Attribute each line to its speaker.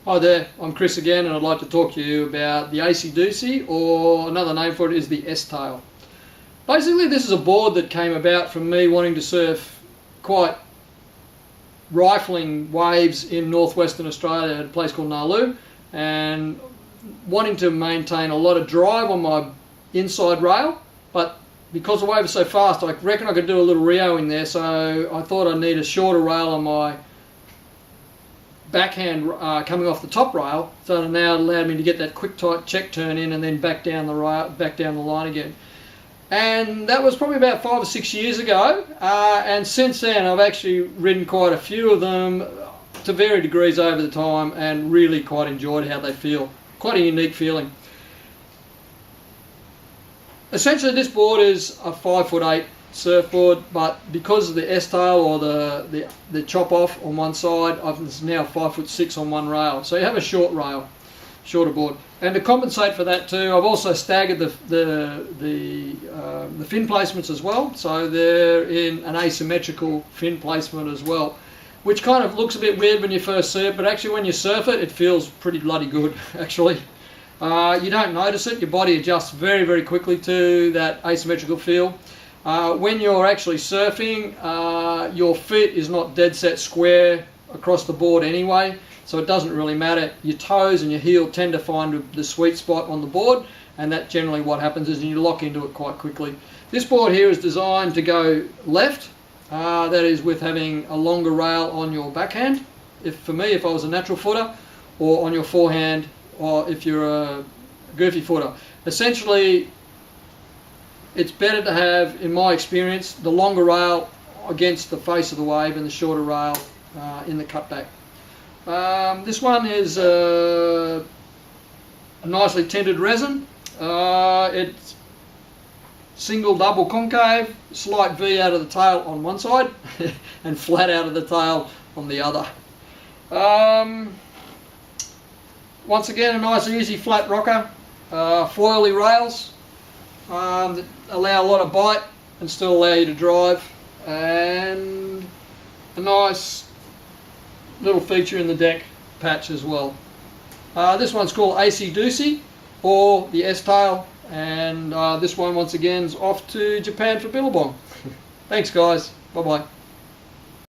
Speaker 1: Hi there, I'm Chris again, and I'd like to talk to you about the aceydeucy, or another name for it is the S-tail. Basically, this is a board that came about from me wanting to surf quite rifling waves in northwestern Australia at a place called Nalu, and wanting to maintain a lot of drive on my inside rail, but because the wave is so fast, I reckon I could do a little Rio in there, so I thought I'd need a shorter rail on my backhand coming off the top rail, so it now allowed me to get that quick tight check turn in and then back down the line again. And that was probably about 5 or 6 years ago, and since then I've actually ridden quite a few of them to varying degrees over the time and really quite enjoyed how they feel. Quite a unique feeling. Essentially this board is a 5'8" surfboard, but because of the S-tail or the chop off on one side, it's now 5'6" on one rail. So you have a short rail, shorter board. And to compensate for that too, I've also staggered the fin placements as well. So they're in an asymmetrical fin placement as well, which kind of looks a bit weird when you first see it, but actually when you surf it, it feels pretty bloody good actually. You don't notice it, your body adjusts very, very quickly to that asymmetrical feel. When you're actually surfing, your feet is not dead set square across the board anyway, so it doesn't really matter. Your toes and your heel tend to find the sweet spot on the board, and that generally what happens is you lock into it quite quickly. This board here is designed to go left, that is with having a longer rail on your backhand, for me if I was a natural footer, or on your forehand, or if you're a goofy footer. Essentially, it's better to have, in my experience, the longer rail against the face of the wave and the shorter rail in the cutback. This one is a nicely tinted resin. It's single double concave, slight V out of the tail on one side and flat out of the tail on the other. Once again, a nice easy flat rocker, foily rails that allow a lot of bite and still allow you to drive, and a nice little feature in the deck patch as well. This one's called aceydeucy, or the S-tail, and this one once again is off to Japan for Billabong. Thanks guys, bye bye.